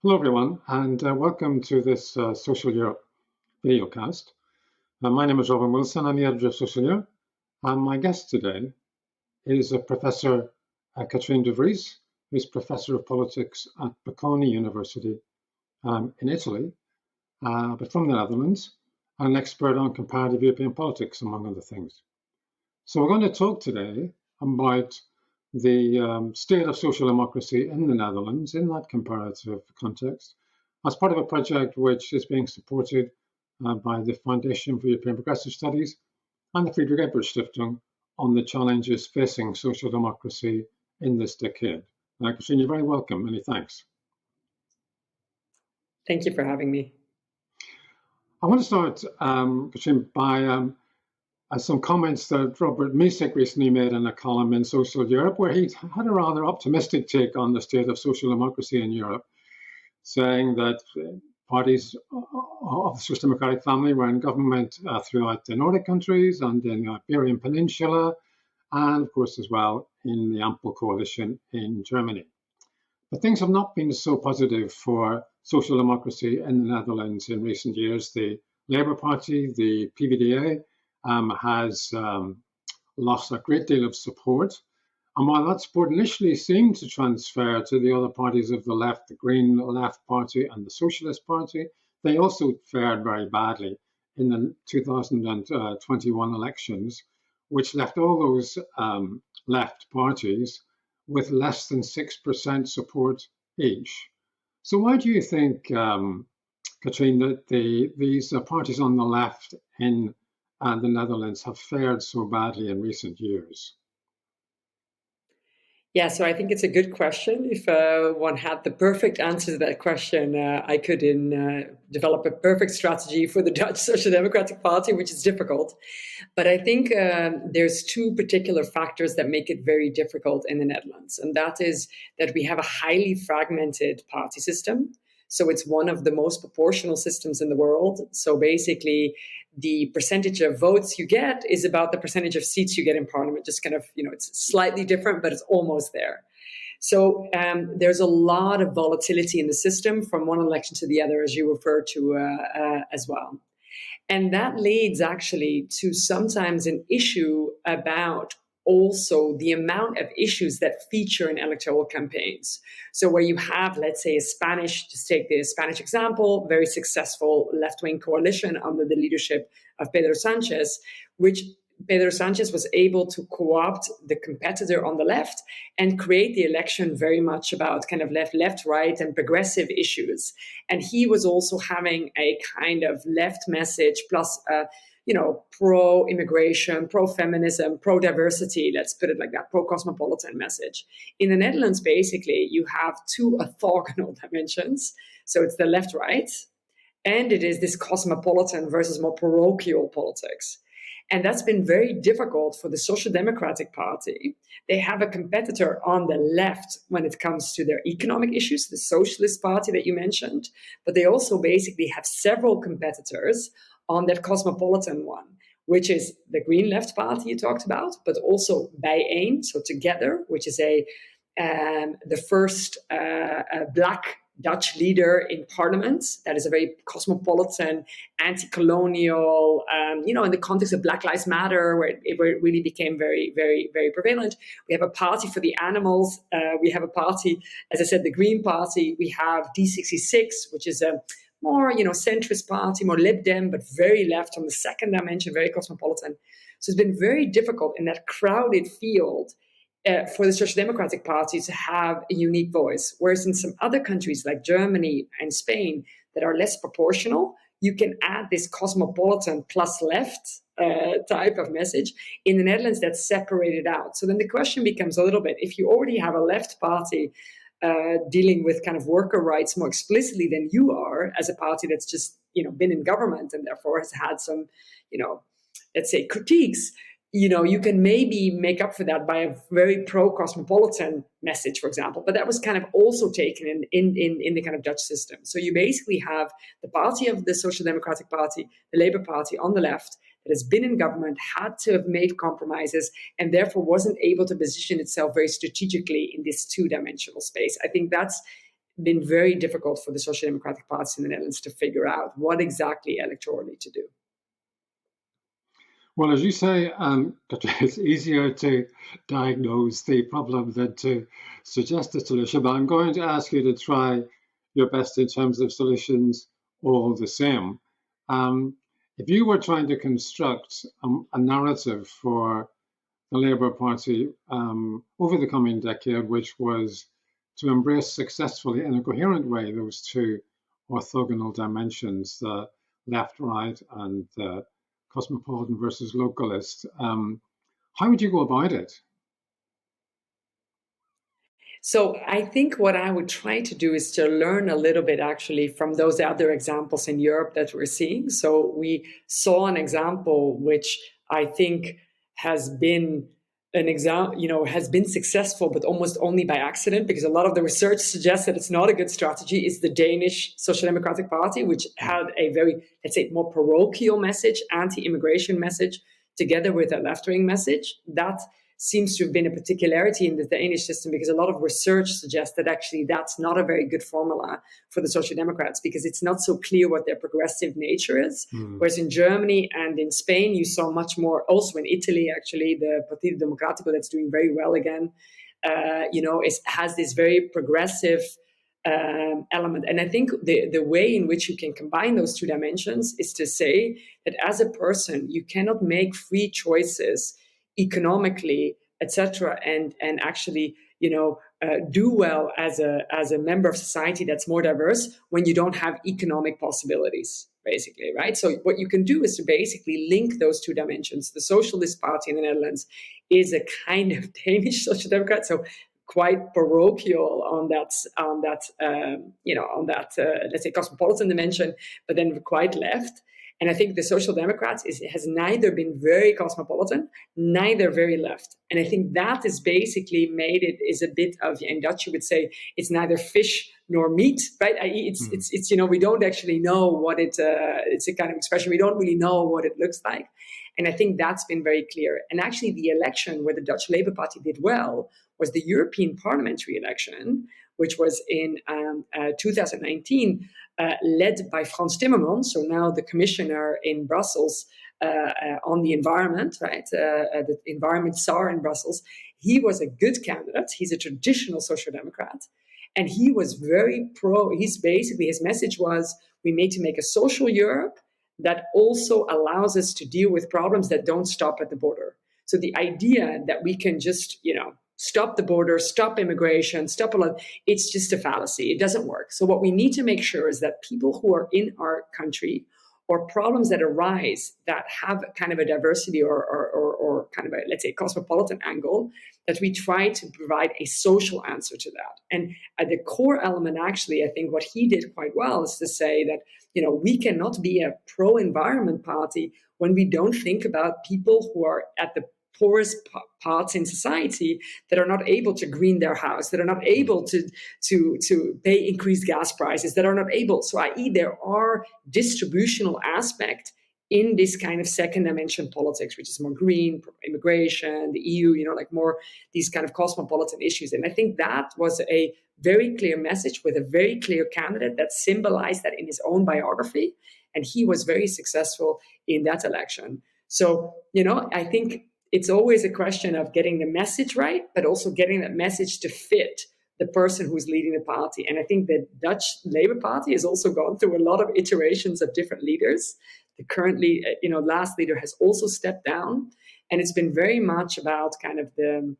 Hello, everyone, and welcome to this Social Europe videocast. My name is Robin Wilson. I'm the editor of Social Europe, and my guest today is Professor Katrien de Vries, who's Professor of Politics at Bocconi University in Italy, but from the Netherlands, and an expert on comparative European politics, among other things. So we're going to talk today about the state of social democracy in the Netherlands in that comparative context, as part of a project which is being supported by the Foundation for European Progressive Studies and the Friedrich Ebert Stiftung on the challenges facing social democracy in this decade. Katrien, you're very welcome. Many thanks. Thank you for having me. I want to start, Katrien, by some comments that Robert Misek recently made in a column in Social Europe, where he had a rather optimistic take on the state of social democracy in Europe, saying that parties of the Social Democratic family were in government throughout the Nordic countries and in the Iberian Peninsula, and of course as well in the Ample coalition in Germany. But things have not been so positive for social democracy in the Netherlands in recent years. The Labour Party, the PvdA, has lost a great deal of support. And while that support initially seemed to transfer to the other parties of the left, the Green Left Party and the Socialist Party, they also fared very badly in the 2021 elections, which left all those left parties with less than 6% support each. So why do you think, Katrien, that these parties on the left in the Netherlands have fared so badly in recent years? Yeah, so I think it's a good question. If one had the perfect answer to that question, I could develop a perfect strategy for the Dutch Social Democratic Party, which is difficult. But I think there's two particular factors that make it very difficult in the Netherlands. And that is that we have a highly fragmented party system. So it's one of the most proportional systems in the world. So basically, the percentage of votes you get is about the percentage of seats you get in parliament. Just kind of, it's slightly different, but it's almost there. So there's a lot of volatility in the system from one election to the other, as you referred to as well. And that leads actually to sometimes an issue about also the amount of issues that feature in electoral campaigns. So where you have, let's say, just take the Spanish example, very successful left-wing coalition under the leadership of Pedro Sanchez, which Pedro Sanchez was able to co-opt the competitor on the left and create the election very much about kind of left, right, and progressive issues. And he was also having a kind of left message plus pro-immigration, pro-feminism, pro-diversity, let's put it like that, pro-cosmopolitan message. In the Netherlands, basically, you have two orthogonal dimensions. So it's the left-right, and it is this cosmopolitan versus more parochial politics. And that's been very difficult for the Social Democratic Party. They have a competitor on the left when it comes to their economic issues, the Socialist Party that you mentioned, but they also basically have several competitors on that cosmopolitan one, which is the Green Left Party you talked about, but also Bijeen, so Together, which is the first black Dutch leader in parliament. That is a very cosmopolitan, anti-colonial, in the context of Black Lives Matter, where it really became very, very, very prevalent. We have a party for the animals. We have a party, as I said, the Green Party. We have D66, which is a more, centrist party, more Lib Dem, but very left on the second dimension, very cosmopolitan. So it's been very difficult in that crowded field for the Social Democratic Party to have a unique voice. Whereas in some other countries like Germany and Spain that are less proportional, you can add this cosmopolitan plus left type of message. In the Netherlands, that's separated out. So then the question becomes a little bit, if you already have a left party dealing with kind of worker rights more explicitly than you are, as a party that's just, been in government and therefore has had some, let's say, critiques, you can maybe make up for that by a very pro-cosmopolitan message, for example. But that was kind of also taken in the kind of Dutch system. So you basically have the party of the Social Democratic Party, the Labour Party on the left, that has been in government, had to have made compromises, and therefore wasn't able to position itself very strategically in this two-dimensional space. I think that's been very difficult for the Social Democratic parties in the Netherlands to figure out what exactly electorally to do. Well, as you say, it's easier to diagnose the problem than to suggest a solution. But I'm going to ask you to try your best in terms of solutions all the same. If you were trying to construct a narrative for the Labour Party over the coming decade, which was to embrace successfully in a coherent way those two orthogonal dimensions, the left, right, and the cosmopolitan versus localist, how would you go about it? So I think what I would try to do is to learn a little bit actually from those other examples in Europe that we're seeing. So we saw an example which I think has been an example, has been successful, but almost only by accident, because a lot of the research suggests that it's not a good strategy, is the Danish Social Democratic Party, which had a very, let's say, more parochial message, anti-immigration message, together with a left-wing message. That seems to have been a particularity in the Danish system, because a lot of research suggests that actually that's not a very good formula for the Social Democrats, because it's not so clear what their progressive nature is. Whereas in Germany and in Spain, you saw much more, also in Italy, actually, the Partito Democratico, that's doing very well again, has this very progressive element. And I think the way in which you can combine those two dimensions is to say that as a person, you cannot make free choices economically, etc., and actually, do well as a member of society that's more diverse when you don't have economic possibilities, basically, right? So what you can do is to basically link those two dimensions. The Socialist Party in the Netherlands is a kind of Danish social democrat, so quite parochial on that let's say cosmopolitan dimension, but then quite left. And I think the Social Democrats has neither been very cosmopolitan, neither very left. And I think that is basically made it is a bit of, in Dutch you would say, it's neither fish nor meat, right? It's we don't actually know what it's a kind of expression. We don't really know what it looks like. And I think that's been very clear. And actually the election where the Dutch Labour Party did well was the European parliamentary election, which was in 2019, led by Frans Timmermans, so now the commissioner in Brussels on the environment, right? The environment czar in Brussels. He was a good candidate. He's a traditional social democrat. And he was very his message was, we need to make a social Europe that also allows us to deal with problems that don't stop at the border. So the idea that we can just, stop the border, stop immigration, stop a lot, it's just a fallacy. It doesn't work. So what we need to make sure is that people who are in our country, or problems that arise that have kind of a diversity or kind of a, let's say, cosmopolitan angle, that we try to provide a social answer to that. And at the core element, actually, I think what he did quite well is to say that, we cannot be a pro-environment party when we don't think about people who are at the poorest parts in society that are not able to green their house, that are not able to pay increased gas prices, that are not able. So i.e. there are distributional aspects in this kind of second dimension politics, which is more green, immigration, the EU, like more these kind of cosmopolitan issues. And I think that was a very clear message with a very clear candidate that symbolized that in his own biography. And he was very successful in that election. So, I think it's always a question of getting the message right, but also getting that message to fit the person who's leading the party. And I think the Dutch Labour Party has also gone through a lot of iterations of different leaders. The currently, last leader has also stepped down. And it's been very much about kind of the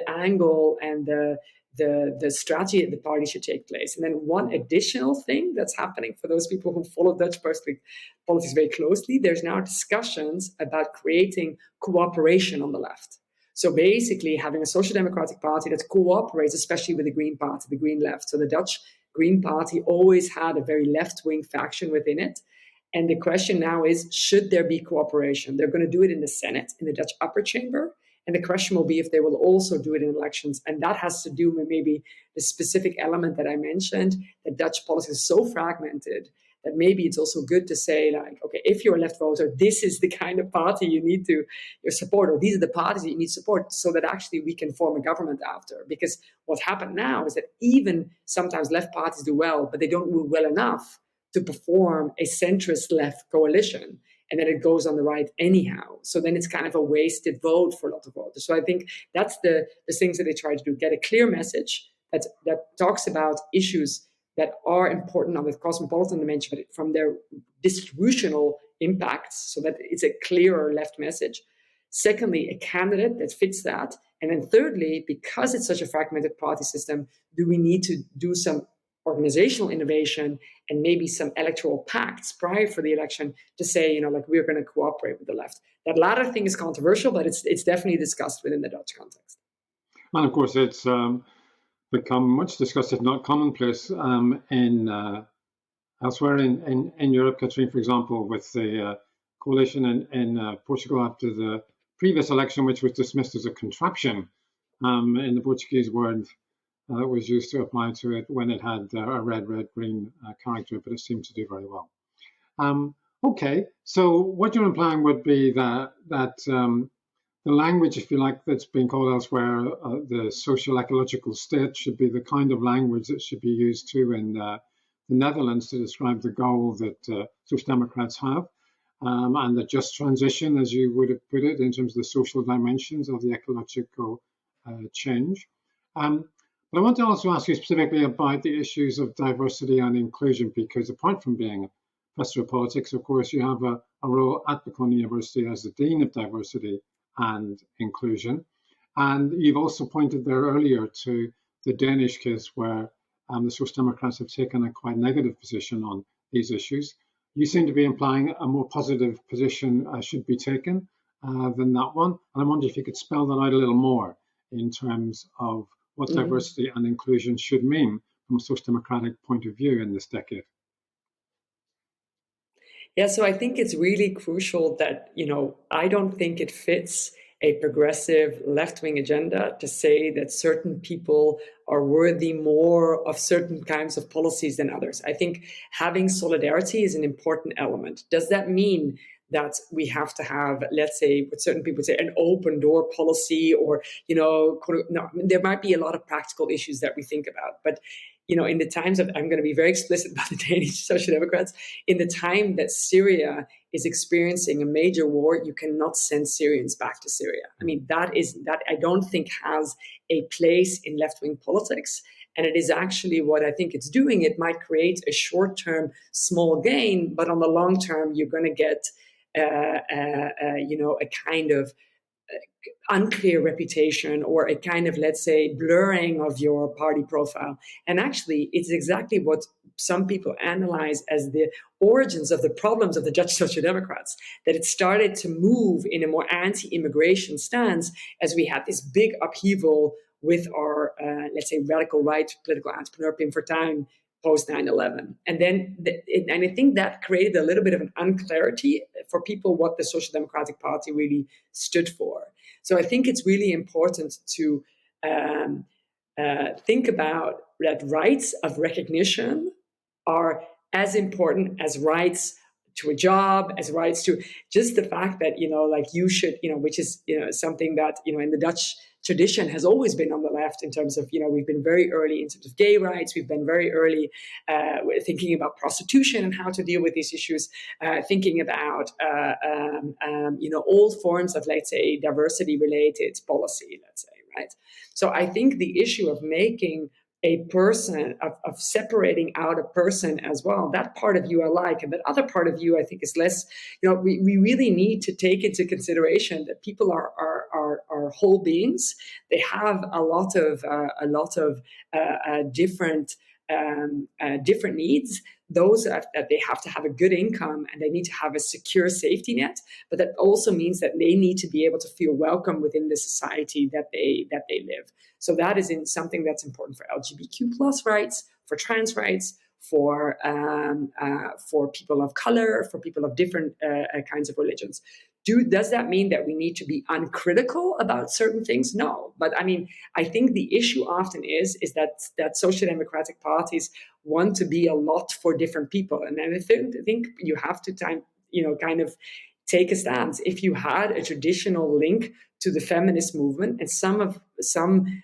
angle and the strategy that the party should take place. And then one additional thing that's happening for those people who follow Dutch politics very closely, there's now discussions about creating cooperation on the left. So basically having a social democratic party that cooperates, especially with the Green Party, the Green Left. So the Dutch Green Party always had a very left-wing faction within it. And the question now is, should there be cooperation? They're going to do it in the Senate, in the Dutch upper chamber. And the question will be if they will also do it in elections. And that has to do with maybe the specific element that I mentioned, that Dutch politics is so fragmented that maybe it's also good to say, like, okay, if you're a left voter, this is the kind of party you need to support, or these are the parties that you need to support, so that actually we can form a government after. Because what happened now is that even sometimes left parties do well, but they don't do well enough to perform a centrist left coalition. And then it goes on the right anyhow. So then it's kind of a wasted vote for a lot of voters. So I think that's the things that they try to do: get a clear message that talks about issues that are important on the cosmopolitan dimension, but from their distributional impacts, so that it's a clearer left message. Secondly, a candidate that fits that. And then thirdly, because it's such a fragmented party system, do we need to do some organizational innovation and maybe some electoral pacts prior for the election to say, like, we're going to cooperate with the left? That latter thing is controversial, but it's definitely discussed within the Dutch context. And of course, it's become much discussed, if not commonplace, in elsewhere in Europe. Katrine, for example, with the coalition in Portugal after the previous election, which was dismissed as a contraption in the Portuguese word that was used to apply to it when it had a red-green character, but it seemed to do very well. Okay, so what you're implying would be that the language, if you like, that's being called elsewhere, the social ecological state, should be the kind of language that should be used too in the Netherlands to describe the goal that Social Democrats have, and the just transition, as you would have put it, in terms of the social dimensions of the ecological change. But I want to also ask you specifically about the issues of diversity and inclusion, because apart from being a professor of politics, of course, you have a role at Bocconi University as the Dean of Diversity and Inclusion. And you've also pointed there earlier to the Danish case where the Social Democrats have taken a quite negative position on these issues. You seem to be implying a more positive position should be taken than that one. And I wonder if you could spell that out a little more in terms of what diversity and inclusion should mean from a social democratic point of view in this decade. Yeah, so I think it's really crucial that, I don't think it fits a progressive left-wing agenda to say that certain people are worthy more of certain kinds of policies than others. I think having solidarity is an important element. Does that mean that we have to have, let's say, what certain people say, an open door policy, or, no, there might be a lot of practical issues that we think about. But, in the times of, I'm going to be very explicit about the Danish Social Democrats, in the time that Syria is experiencing a major war, you cannot send Syrians back to Syria. I mean, that I don't think has a place in left-wing politics. And it is actually what I think it's doing. It might create a short-term small gain, but on the long term, you're going to get a kind of unclear reputation, or a kind of, let's say, blurring of your party profile. And actually, it's exactly what some people analyze as the origins of the problems of the Dutch Social Democrats, that it started to move in a more anti-immigration stance as we had this big upheaval with our, let's say, radical right political entrepreneur Pim Fortuyn post 9/11. And then, and I think that created a little bit of an unclarity for people what the Social Democratic Party really stood for. So I think it's really important to think about that rights of recognition are as important as rights to a job, as rights to just the fact that, like you should, which is, something that, in the Dutch tradition has always been on the left in terms of, we've been very early in terms of gay rights. We've been very early thinking about prostitution and how to deal with these issues, thinking about, all forms of, let's say, diversity related policy, let's say, right? So I think the issue of making a person, of separating out a person as well, that part of you I like, and that other part of you I think is less, we really need to take into consideration that people are whole beings. They have a lot of different needs. Those that they have to have a good income, and they need to have a secure safety net. But that also means that they need to be able to feel welcome within the society that they live. So that is something that's important for LGBTQ plus rights, for trans rights, for people of color, for people of different kinds of religions. Does that mean that we need to be uncritical about certain things? No. But I mean, I think the issue often is that social democratic parties want to be a lot for different people. And I think you have to kind of take a stance. If you had a traditional link to the feminist movement, and some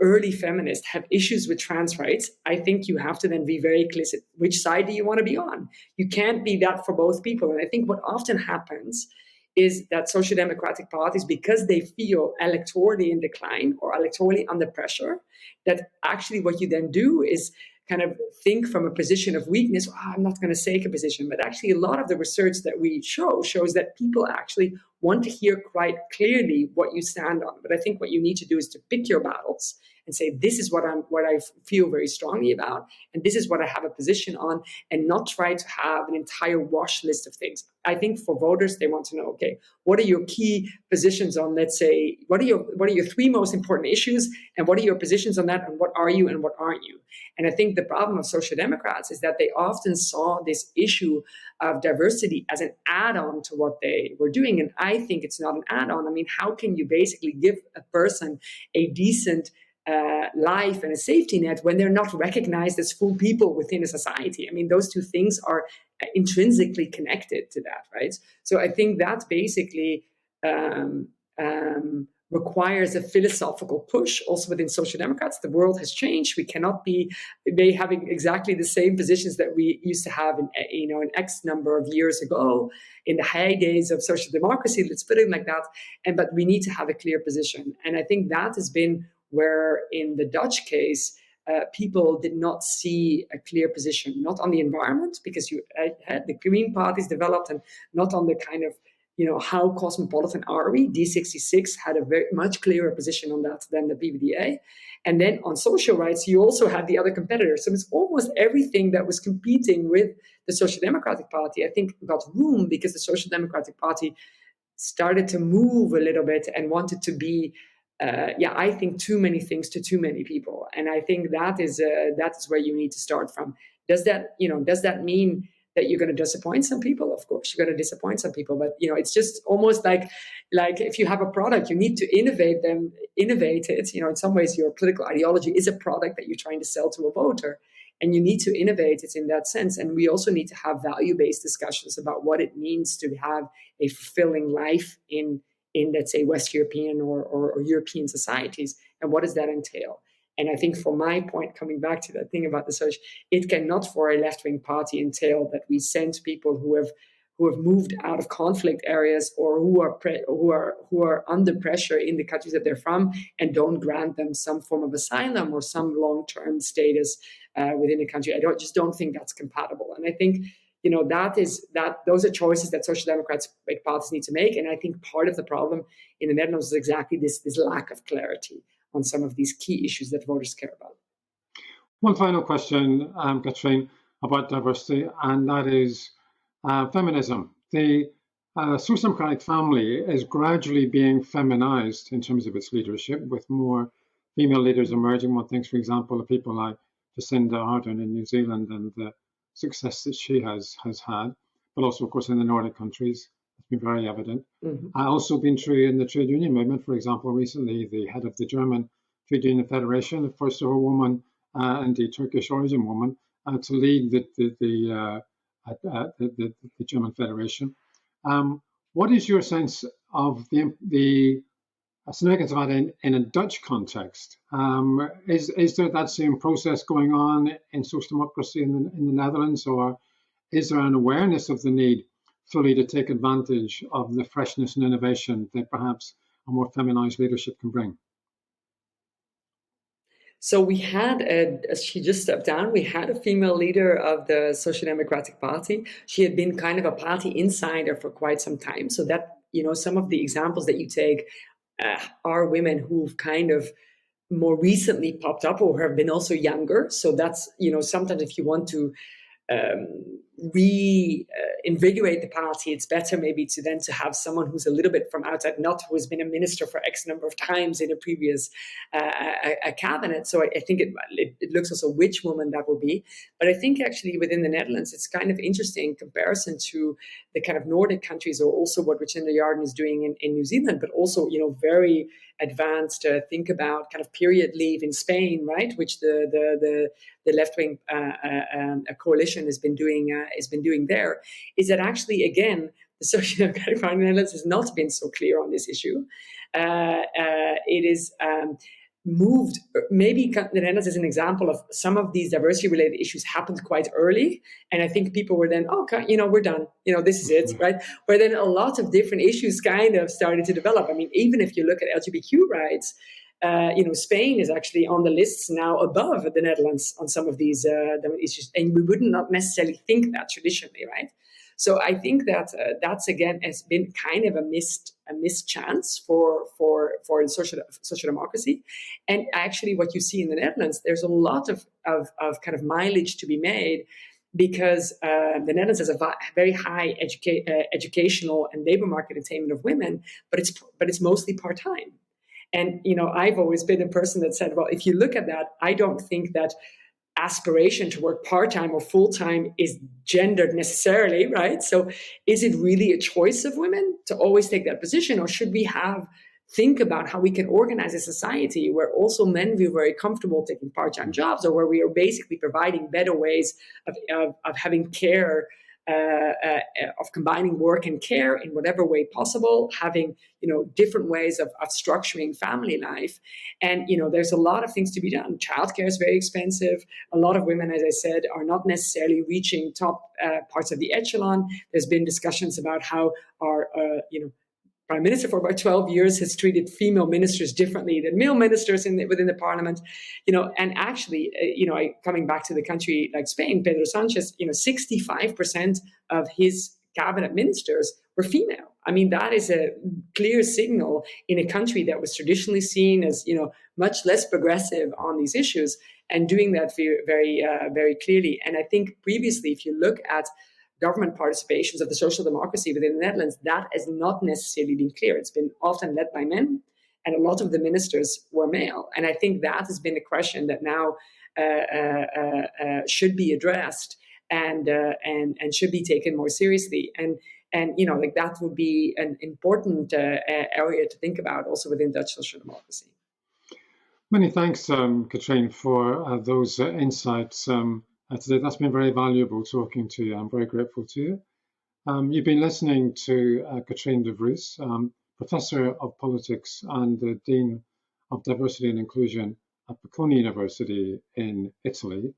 early feminists have issues with trans rights, I think you have to then be very explicit. Which side do you want to be on? You can't be that for both people. And I think what often happens is that social democratic parties, because they feel electorally in decline or electorally under pressure, that actually what you then do is kind of think from a position of weakness. I'm not going to take a position, but actually a lot of the research that we shows that people actually want to hear quite clearly what you stand on. But I think what you need to do is to pick your battles and say, this is what I feel very strongly about, and this is what I have a position on, and not try to have an entire wash list of things. I think for voters, they want to know, okay, what are your key positions on, let's say, what are your three most important issues, and what are your positions on that, and what are you and what aren't you? And I think the problem of social democrats is that they often saw this issue of diversity as an add-on to what they were doing. And I think it's not an add-on. I mean, how can you basically give a person a decent life and a safety net when they're not recognized as full people within a society? I mean, those two things are intrinsically connected to that, right? So I think that basically requires a philosophical push also within social democrats. The world has changed. We cannot be having exactly the same positions that we used to have in X number of years ago in the heydays of social democracy, let's put it like that. But we need to have a clear position. And I think that has been where in the Dutch case, people did not see a clear position, not on the environment, because you had the Green parties developed, and not on the kind of, how cosmopolitan are we? D66 had a very much clearer position on that than the PvdA. And then on social rights, you also had the other competitors. So it's almost everything that was competing with the Social Democratic Party, I think, got room because the Social Democratic Party started to move a little bit and wanted to be I think too many things to too many people. And I think that is where you need to start from. Does that mean that you're going to disappoint some people? Of course, you're going to disappoint some people, but it's just almost like if you have a product, you need to innovate it. In some ways, your political ideology is a product that you're trying to sell to a voter, and you need to innovate it in that sense. And we also need to have value-based discussions about what it means to have a fulfilling life in let's say West European or European societies, and what does that entail? And I think, for my point, coming back to that thing about the social, it cannot for a left-wing party entail that we send people who have moved out of conflict areas or who are under pressure in the countries that they're from, and don't grant them some form of asylum or some long-term status within a country. I just don't think that's compatible. And I think those are choices that social democratic parties need to make. And I think part of the problem in the Netherlands is exactly this lack of clarity on some of these key issues that voters care about. One final question, Katrien, about diversity, and that is feminism. The social democratic family is gradually being feminized in terms of its leadership, with more female leaders emerging. One thinks, for example, of people like Jacinda Ardern in New Zealand and the success that she has had, but also, of course, in the Nordic countries, it's been very evident. Mm-hmm. Also been true in the trade union movement. For example, recently, the head of the German Trade Union Federation, the first ever woman, and a Turkish origin woman, to lead the German Federation. What is your sense of the significance of that in a Dutch context? Is there that same process going on in social democracy in the Netherlands, or is there an awareness of the need fully to take advantage of the freshness and innovation that perhaps a more feminized leadership can bring? So we had, she just stepped down, we had a female leader of the Social Democratic Party. She had been kind of a party insider for quite some time. So that, some of the examples that you take are women who've kind of more recently popped up or have been also younger. So that's, sometimes if you want to reinvigorate the party, it's better maybe to have someone who's a little bit from outside, not who has been a minister for X number of times in a previous a cabinet. So I think it looks also which woman that will be. But I think actually within the Netherlands, it's kind of interesting in comparison to the kind of Nordic countries, or also what Jacinda Ardern is doing in New Zealand, but also, very advanced think about kind of period leave in Spain, right? Which the left-wing coalition has been doing there. Is that actually, again, the Social Democratic Party in the Netherlands has not been so clear on this issue. It is moved, maybe the Netherlands is an example of some of these diversity-related issues happened quite early, and I think people were then, okay, we're done, this is it, right? Where then a lot of different issues kind of started to develop. I mean, even if you look at LGBTQ rights, Spain is actually on the lists now above the Netherlands on some of these issues, and we would not necessarily think that traditionally, right? So I think that that's again has been kind of a missed chance for social democracy. And actually, what you see in the Netherlands, there's a lot of kind of mileage to be made, because the Netherlands has a very high educational and labor market attainment of women, but it's mostly part-time. And I've always been a person that said, well, if you look at that, I don't think that aspiration to work part-time or full-time is gendered necessarily, right? So is it really a choice of women to always take that position, or should we think about how we can organize a society where also men feel very comfortable taking part-time jobs, or where we are basically providing better ways of having care, of combining work and care in whatever way possible, having different ways of structuring family life. And there's a lot of things to be done. Childcare is very expensive. A lot of women, as I said, are not necessarily reaching top parts of the echelon. There's been discussions about how our Prime Minister for about 12 years has treated female ministers differently than male ministers within the parliament, and actually, coming back to the country like Spain, Pedro Sanchez, 65% of his cabinet ministers were female. I mean, that is a clear signal in a country that was traditionally seen as, much less progressive on these issues, and doing that very, very clearly. And I think previously, if you look at government participations of the social democracy within the Netherlands, that has not necessarily been clear. It's been often led by men, and a lot of the ministers were male. And I think that has been a question that now should be addressed and should be taken more seriously. And that would be an important area to think about also within Dutch social democracy. Many thanks, Katrien, for those insights. Today, that's been very valuable talking to you. I'm very grateful to you. You've been listening to Katrien de Vries, Professor of Politics and the Dean of Diversity and Inclusion at Bocconi University in Italy.